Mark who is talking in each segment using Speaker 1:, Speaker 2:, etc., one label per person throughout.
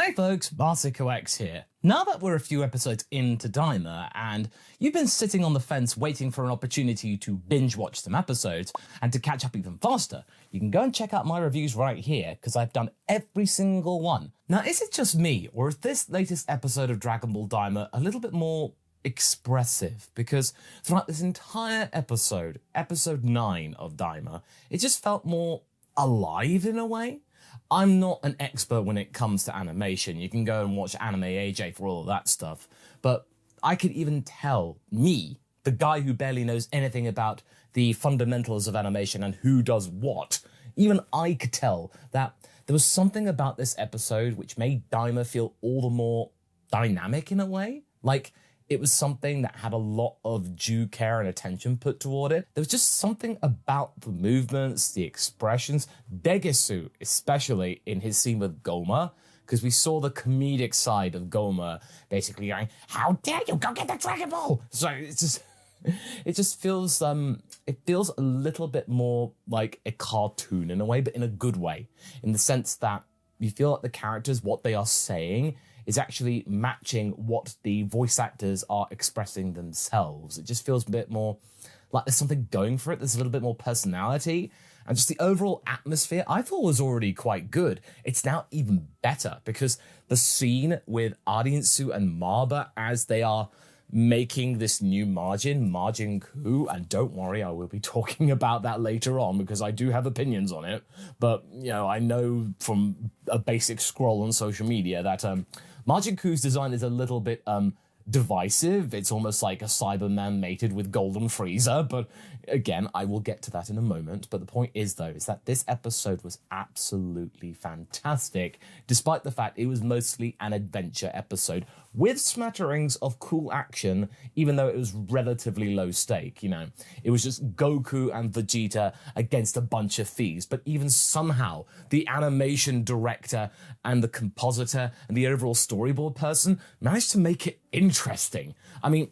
Speaker 1: Hey folks, MasakoX here. Now that we're a few episodes into Daima, and you've been sitting on the fence waiting for an opportunity to binge watch some episodes and to catch up even faster, you can go and check out my reviews right here, because I've done every single one. Now, is it just me, or is this latest episode of Dragon Ball Daima a little bit more expressive? Because throughout this entire episode, episode 9 of Daima, it just felt more alive in a way. I'm not an expert when it comes to animation. You can go and watch Anime AJ for all of that stuff. But I could even tell, me, the guy who barely knows anything about the fundamentals of animation and who does what, even I could tell that there was something about this episode which made Daima feel all the more dynamic in a way. Like, it was something that had a lot of due care and attention put toward it. There was just something about the movements, the expressions, Degesu, especially in his scene with Goma, because we saw the comedic side of Goma basically going, "How dare you, go get the Dragon Ball!" So it just feels, it feels a little bit more like a cartoon in a way, but in a good way, in the sense that you feel like the characters, what they are saying, is actually matching what the voice actors are expressing themselves. It just feels a bit more like there's something going for it. There's a little bit more personality, and just the overall atmosphere I thought was already quite good. It's now even better because the scene with Ariansu and Maba as they are making this new Majin Kuu, and don't worry, I will be talking about that later on because I do have opinions on it, but you know, I know from a basic scroll on social media that Majin Kuu's design is a little bit divisive. It's almost like a Cyberman mated with Golden Frieza, but again, I will get to that in a moment. But the point is, though, is that this episode was absolutely fantastic, despite the fact it was mostly an adventure episode with smatterings of cool action, even though it was relatively low stake. You know, it was just Goku and Vegeta against a bunch of thieves, but even somehow the animation director and the compositor and the overall storyboard person managed to make it interesting. I mean,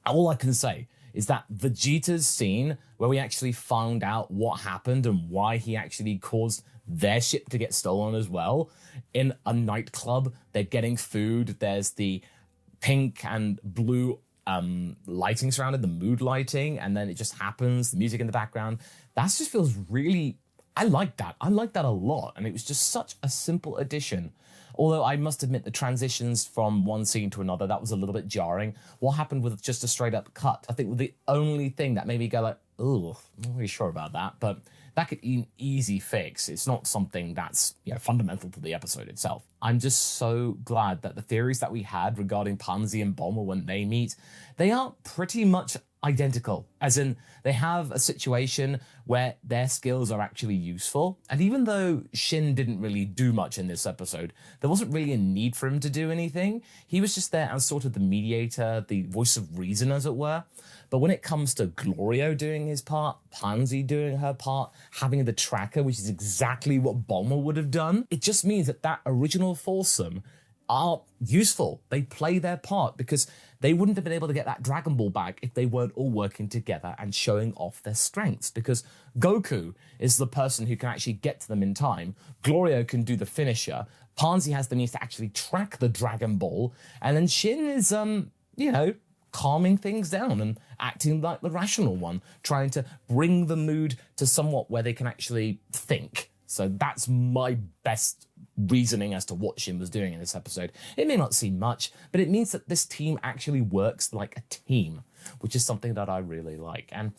Speaker 1: all I can say is that Vegeta's scene where we actually found out what happened and why he actually caused their ship to get stolen as well. In a nightclub, they're getting food. There's the pink and blue lighting surrounded, the mood lighting, and then it just happens, the music in the background. That just feels really, I like that. I like that a lot. And it was just such a simple addition. Although I must admit the transitions from one scene to another, that was a little bit jarring. What happened with just a straight up cut? I think the only thing that made me go like, oh, I'm not really sure about that, but that could be an easy fix. It's not something that's, you know, fundamental to the episode itself. I'm just so glad that the theories that we had regarding Panzy and Bulma when they meet, they are pretty much identical, as in they have a situation where their skills are actually useful. And even though Shin didn't really do much in this episode, there wasn't really a need for him to do anything. He was just there as sort of the mediator, the voice of reason, as it were. But when it comes to Glorio doing his part, Panzy doing her part, having the tracker, which is exactly what Bulma would have done, it just means that that original foursome are useful. They play their part because they wouldn't have been able to get that Dragon Ball back if they weren't all working together and showing off their strengths, because Goku is the person who can actually get to them in time. Glorio can do the finisher. Panzy has the means to actually track the Dragon Ball. And then Shin is, you know, calming things down and acting like the rational one, trying to bring the mood to somewhat where they can actually think. So that's my best reasoning as to what Shin was doing in this episode. It may not seem much, but it means that this team actually works like a team, which is something that I really like. And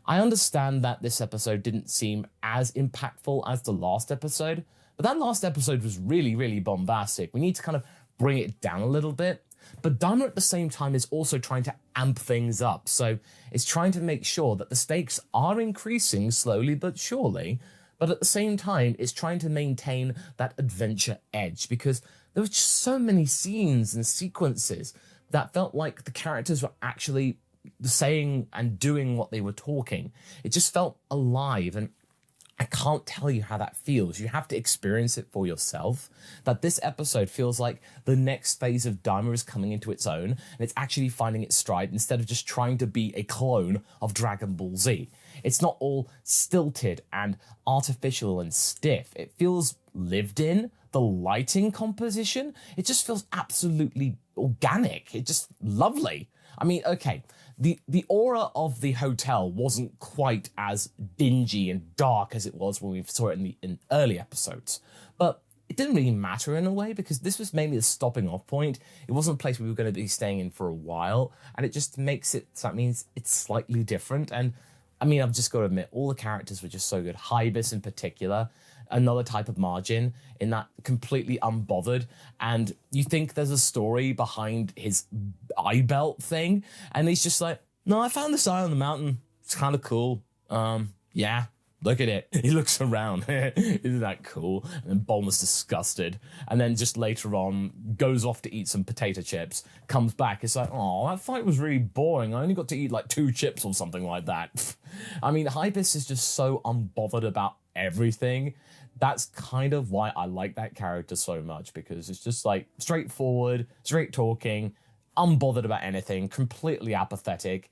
Speaker 1: I understand that this episode didn't seem as impactful as the last episode, but that last episode was really, really bombastic. We need to kind of bring it down a little bit. But Daima at the same time is also trying to amp things up. So it's trying to make sure that the stakes are increasing slowly but surely, but at the same time, it's trying to maintain that adventure edge, because there were just so many scenes and sequences that felt like the characters were actually saying and doing what they were talking. It just felt alive, and I can't tell you how that feels. You have to experience it for yourself. That this episode feels like the next phase of Daima is coming into its own, and it's actually finding its stride instead of just trying to be a clone of Dragon Ball Z. It's not all stilted and artificial and stiff. It feels lived in, the lighting composition, it just feels absolutely organic. It's just lovely. I mean, okay, the aura of the hotel wasn't quite as dingy and dark as it was when we saw it in early episodes, but it didn't really matter in a way because this was mainly a stopping off point. It wasn't a place we were going to be staying in for a while, and it just makes it, so that means it's slightly different. And I mean, I've just got to admit, all the characters were just so good. Hybis in particular, another type of Majin in that completely unbothered. And you think there's a story behind his eye belt thing, and he's just like, no, I found this eye on the mountain. It's kind of cool. Yeah. Look at it. He looks around. Isn't that cool? And then Bulma's disgusted. And then just later on, goes off to eat some potato chips, comes back. It's like, oh, that fight was really boring. I only got to eat like 2 chips or something like that. I mean, Hybis is just so unbothered about everything. That's kind of why I like that character so much, because it's just like straightforward, straight talking, unbothered about anything, completely apathetic.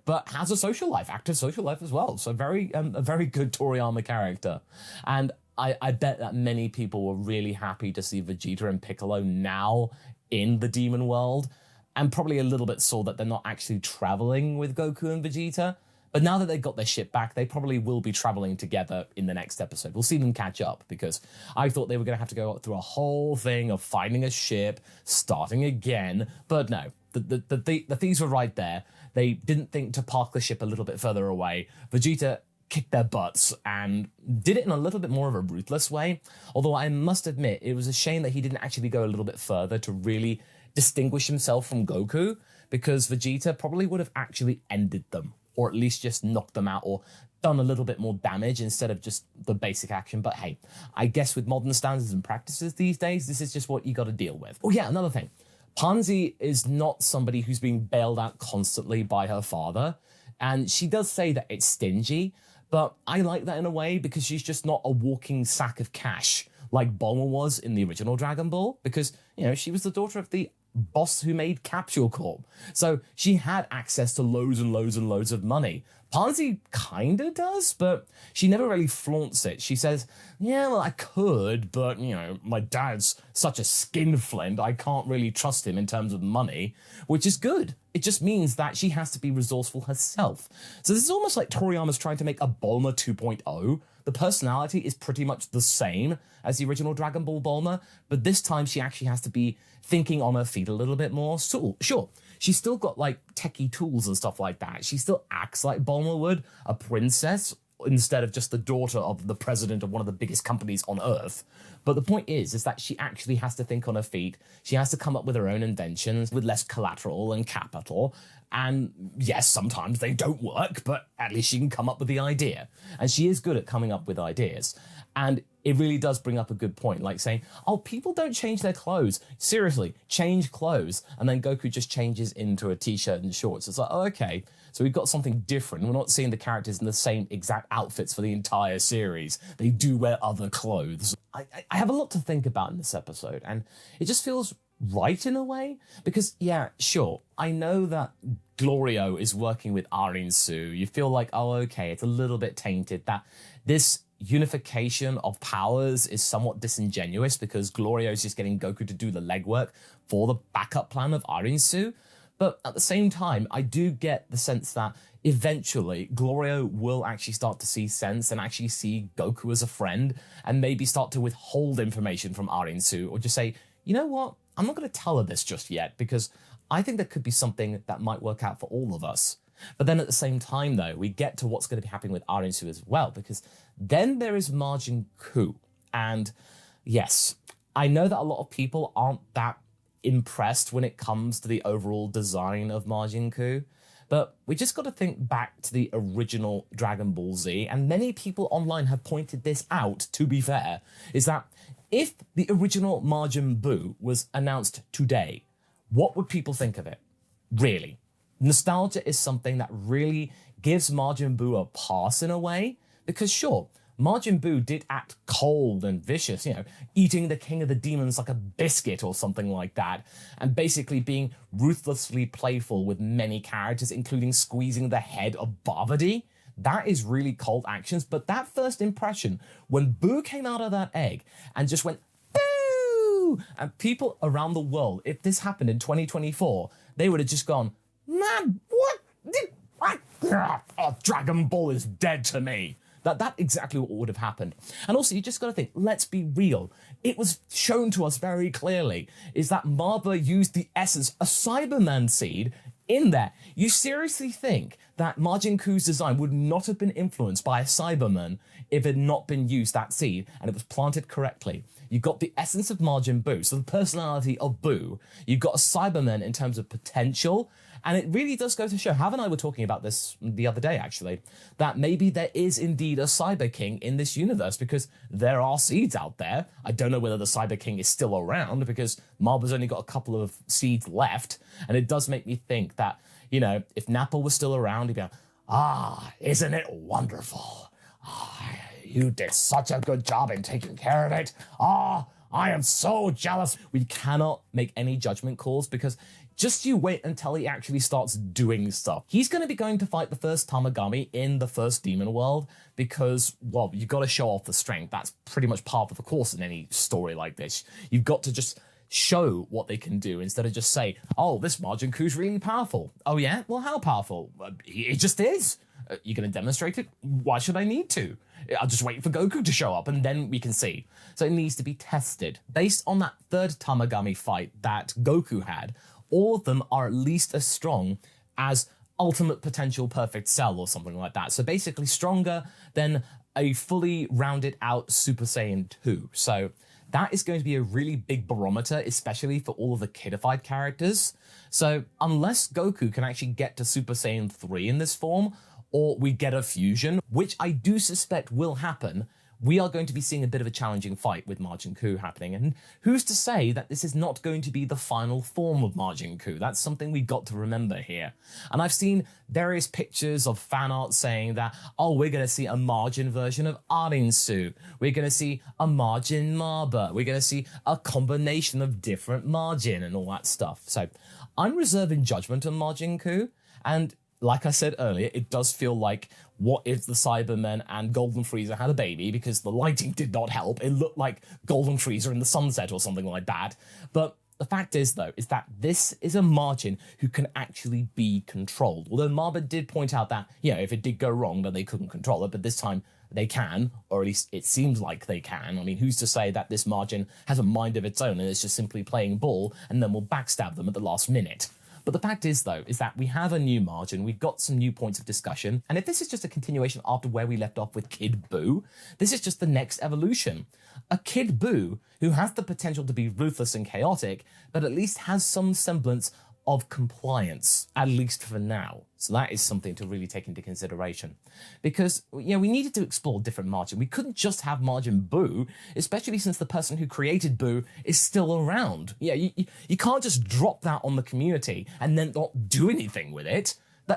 Speaker 1: But has a social life, active social life as well. So a very good Toriyama character. And I bet that many people were really happy to see Vegeta and Piccolo now in the demon world, and probably a little bit sore that they're not actually traveling with Goku and Vegeta. But now that they've got their ship back, they probably will be traveling together in the next episode. We'll see them catch up, because I thought they were going to have to go through a whole thing of finding a ship, starting again. But no, the thieves were right there. They didn't think to park the ship a little bit further away. Vegeta kicked their butts and did it in a little bit more of a ruthless way. Although I must admit, it was a shame that he didn't actually go a little bit further to really distinguish himself from Goku, because Vegeta probably would have actually ended them, or at least just knocked them out, or done a little bit more damage instead of just the basic action. But hey, I guess with modern standards and practices these days, this is just what you got to deal with. Oh yeah, another thing. Panzy is not somebody who's being bailed out constantly by her father. And she does say that it's stingy, but I like that in a way, because she's just not a walking sack of cash like Bulma was in the original Dragon Ball, because, she was the daughter of the boss who made Capsule Corp. So she had access to loads and loads and loads of money. Panzy kinda does, but she never really flaunts it. She says, yeah, well, I could, but, my dad's such a skinflint, I can't really trust him in terms of money, which is good. It just means that she has to be resourceful herself. So this is almost like Toriyama's trying to make a Bulma 2.0. The personality is pretty much the same as the original Dragon Ball Bulma, but this time she actually has to be thinking on her feet a little bit more. So, sure, she's still got like techie tools and stuff like that. She still acts like Bulma would, a princess, instead of just the daughter of the president of one of the biggest companies on Earth. But the point is that she actually has to think on her feet. She has to come up with her own inventions with less collateral and capital. And yes, sometimes they don't work, but at least she can come up with the idea. And she is good at coming up with ideas. And it really does bring up a good point, like saying, oh, people don't change their clothes. Seriously, change clothes. And then Goku just changes into a t-shirt and shorts. It's like, oh, okay, so we've got something different. We're not seeing the characters in the same exact outfits for the entire series. They do wear other clothes. I have a lot to think about in this episode, and it just feels right in a way, because, yeah, sure, I know that Glorio is working with Su. You feel like, oh, okay, it's a little bit tainted, that this unification of powers is somewhat disingenuous, because Glorio is just getting Goku to do the legwork for the backup plan of Su. But at the same time, I do get the sense that eventually Glorio will actually start to see sense and actually see Goku as a friend, and maybe start to withhold information from Su, or just say, you know what, I'm not going to tell her this just yet, because I think there could be something that might work out for all of us. But then at the same time, though, we get to what's going to be happening with Su as well, because then there is Majin Kuu. And yes, I know that a lot of people aren't that impressed when it comes to the overall design of Majin Kuu, but we just got to think back to the original Dragon Ball Z, and many people online have pointed this out, to be fair, is that if the original Majin Buu was announced today, what would people think of it? Really? Nostalgia is something that really gives Majin Buu a pass in a way, because sure, Majin Buu did act cold and vicious, eating the king of the demons like a biscuit or something like that, and basically being ruthlessly playful with many characters, including squeezing the head of Barbady. That is really cold actions, but that first impression, when Buu came out of that egg and just went woo! And people around the world, if this happened in 2024, they would have just gone, man, what? Dragon Ball is dead to me. That's exactly what would have happened. And also, you just got to think, let's be real. It was shown to us very clearly is that Marba used the essence, a Cyberman seed, in there. You seriously think that Majin Kuu's design would not have been influenced by a Cyberman if it had not been used, that seed, and it was planted correctly? You've got the essence of Majin Buu, so the personality of Buu. You've got a Cyberman in terms of potential, and it really does go to show, Hav and I were talking about this the other day, actually, that maybe there is indeed a Cyber King in this universe, because there are seeds out there. I don't know whether the Cyber King is still around, because Marba's only got a couple of seeds left, and it does make me think that, you know, if Nappa was still around, he'd be like, isn't it wonderful? You did such a good job in taking care of it. I am so jealous. We cannot make any judgment calls because just you wait until he actually starts doing stuff. He's going to be going to fight the first Tamagami in the first Demon World because, well, you've got to show off the strength. That's pretty much part of the course in any story like this. You've got to just show what they can do instead of just say, oh, this Majin Kuu's really powerful. Oh yeah? Well, how powerful? It just is. You're going to demonstrate it? Why should I need to? I'll just wait for Goku to show up and then we can see. So it needs to be tested. Based on that third Tamagami fight that Goku had, all of them are at least as strong as Ultimate Potential Perfect Cell or something like that. So basically stronger than a fully rounded out Super Saiyan 2. So that is going to be a really big barometer, especially for all of the kidified characters. So unless Goku can actually get to Super Saiyan 3 in this form, or we get a fusion, which I do suspect will happen, we are going to be seeing a bit of a challenging fight with Majin Kuu happening. And who's to say that this is not going to be the final form of Majin Kuu? That's something we've got to remember here. And I've seen various pictures of fan art saying that, oh, we're going to see a Majin version of Arinsu. We're going to see a Majin Marba. We're going to see a combination of different Majin and all that stuff. So I'm reserving judgment on Majin Kuu. And like I said earlier, it does feel like what if the Cybermen and Golden Frieza had a baby, because the lighting did not help. It looked like Golden Frieza in the sunset or something like that. But the fact is, though, is that this is a Majin who can actually be controlled. Although Marba did point out that, you know, if it did go wrong, then they couldn't control it. But this time they can, or at least it seems like they can. I mean, who's to say that this Majin has a mind of its own and is just simply playing ball and then will backstab them at the last minute? But the fact is, though, is that we have a new Majin, we've got some new points of discussion, and if this is just a continuation after where we left off with Kid Buu, this is just the next evolution. A Kid Buu who has the potential to be ruthless and chaotic, but at least has some semblance of compliance, at least for now. So that is something to really take into consideration. Because, you know, we needed to explore different Majin. We couldn't just have Majin Buu, especially since the person who created Buu is still around. Yeah, you can't just drop that on the community and then not do anything with it.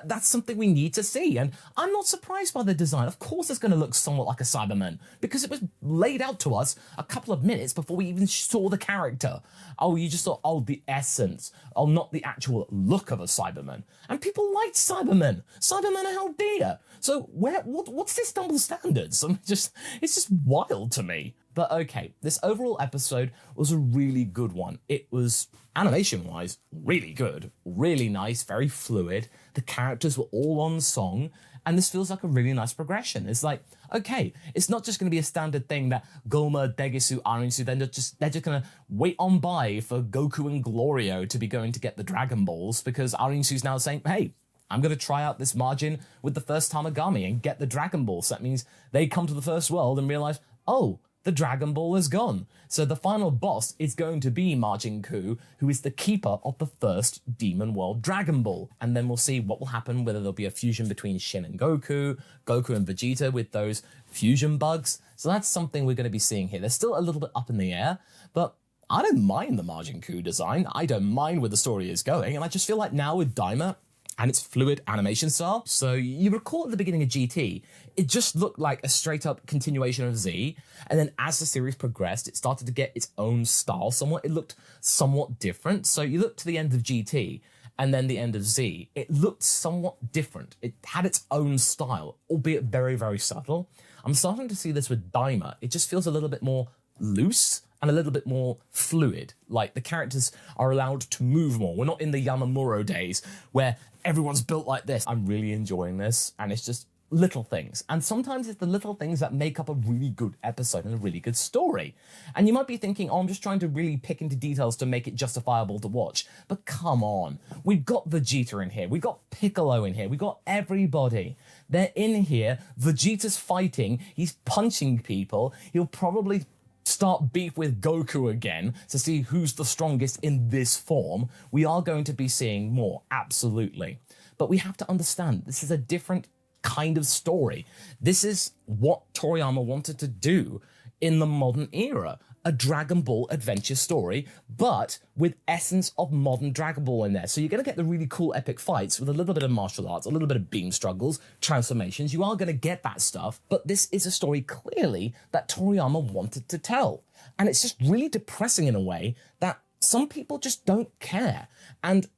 Speaker 1: That's something we need to see, and I'm not surprised by the design. Of course it's going to look somewhat like a Cyberman, because it was laid out to us a couple of minutes before we even saw the character. Oh, you just thought, oh, the essence, oh, not the actual look of a Cyberman. And people liked Cybermen. Cybermen are held dear. So what's this double standards? It's just wild to me. But okay, this overall episode was a really good one. It was, animation-wise, really good, really nice, very fluid. The characters were all on song, and this feels like a really nice progression. It's like, okay, it's not just going to be a standard thing that Goma, Degisu, Arinsu, they're just going to wait on by for Goku and Glorio to be going to get the Dragon Balls, because Arinsu's now saying, hey, I'm going to try out this Majin with the first Tamagami and get the Dragon Balls. So that means they come to the first world and realize, oh, the Dragon Ball is gone. So the final boss is going to be Majin Kuu, who is the keeper of the first Demon World Dragon Ball. And then we'll see what will happen, whether there'll be a fusion between Shin and Goku, Goku and Vegeta with those fusion bugs. So that's something we're going to be seeing here. They're still a little bit up in the air, but I don't mind the Majin Kuu design. I don't mind where the story is going. And I just feel like now with Daima and its fluid animation style. So you recall at the beginning of GT, it just looked like a straight up continuation of Z. And then as the series progressed, it started to get its own style somewhat. It looked somewhat different. So you look to the end of GT and then the end of Z, it looked somewhat different. It had its own style, albeit very, very subtle. I'm starting to see this with Daima. It just feels a little bit more loose and a little bit more fluid. Like, the characters are allowed to move more. We're not in the Yamamuro days where everyone's built like this. I'm really enjoying this, and it's just little things. And sometimes it's the little things that make up a really good episode and a really good story. And you might be thinking, oh, I'm just trying to really pick into details to make it justifiable to watch. But come on. We've got Vegeta in here. We've got Piccolo in here. We've got everybody. They're in here. Vegeta's fighting. He's punching people. He'll probably start beef with Goku again to see who's the strongest in this form. We are going to be seeing more, absolutely. But we have to understand, this is a different kind of story. This is what Toriyama wanted to do in the modern era. A Dragon Ball adventure story, but with essence of modern Dragon Ball in there. So you're going to get the really cool epic fights with a little bit of martial arts, a little bit of beam struggles, transformations. You are going to get that stuff, but this is a story clearly that Toriyama wanted to tell. And it's just really depressing in a way that some people just don't care. And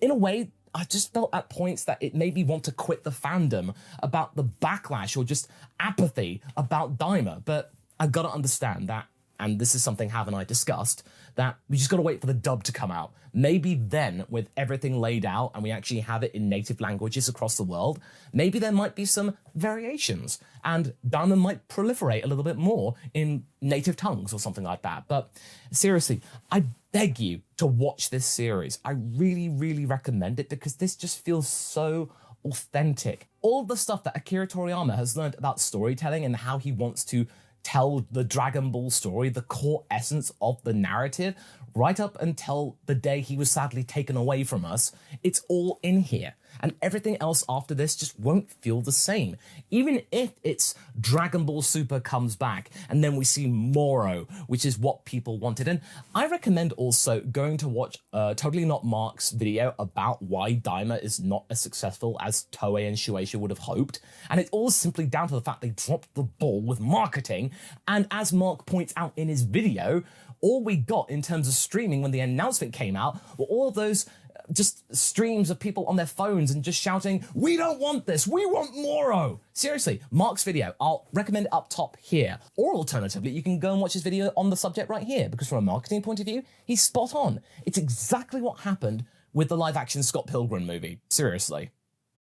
Speaker 1: in a way, I just felt at points that it made me want to quit the fandom about the backlash or just apathy about Daima. But I've got to understand that, and this is something Hav and I discussed, that we just got to wait for the dub to come out. Maybe then, with everything laid out and we actually have it in native languages across the world, maybe there might be some variations and Daima might proliferate a little bit more in native tongues or something like that. But seriously, I beg you to watch this series. I really, really recommend it because this just feels so authentic. All the stuff that Akira Toriyama has learned about storytelling and how he wants to tell the Dragon Ball story, the core essence of the narrative, right up until the day he was sadly taken away from us, it's all in here. And everything else after this just won't feel the same. Even if it's Dragon Ball Super comes back and then we see Moro, which is what people wanted. And I recommend also going to watch Totally Not Mark's video about why Daima is not as successful as Toei and Shueisha would have hoped. And it's all simply down to the fact they dropped the ball with marketing. And as Mark points out in his video, all we got in terms of streaming when the announcement came out were all of those just streams of people on their phones and just shouting, "We don't want this, we want Moro." Seriously, Mark's video, I'll recommend it up top here. Or alternatively, you can go and watch his video on the subject right here, because from a marketing point of view, he's spot on. It's exactly what happened with the live-action Scott Pilgrim movie. Seriously.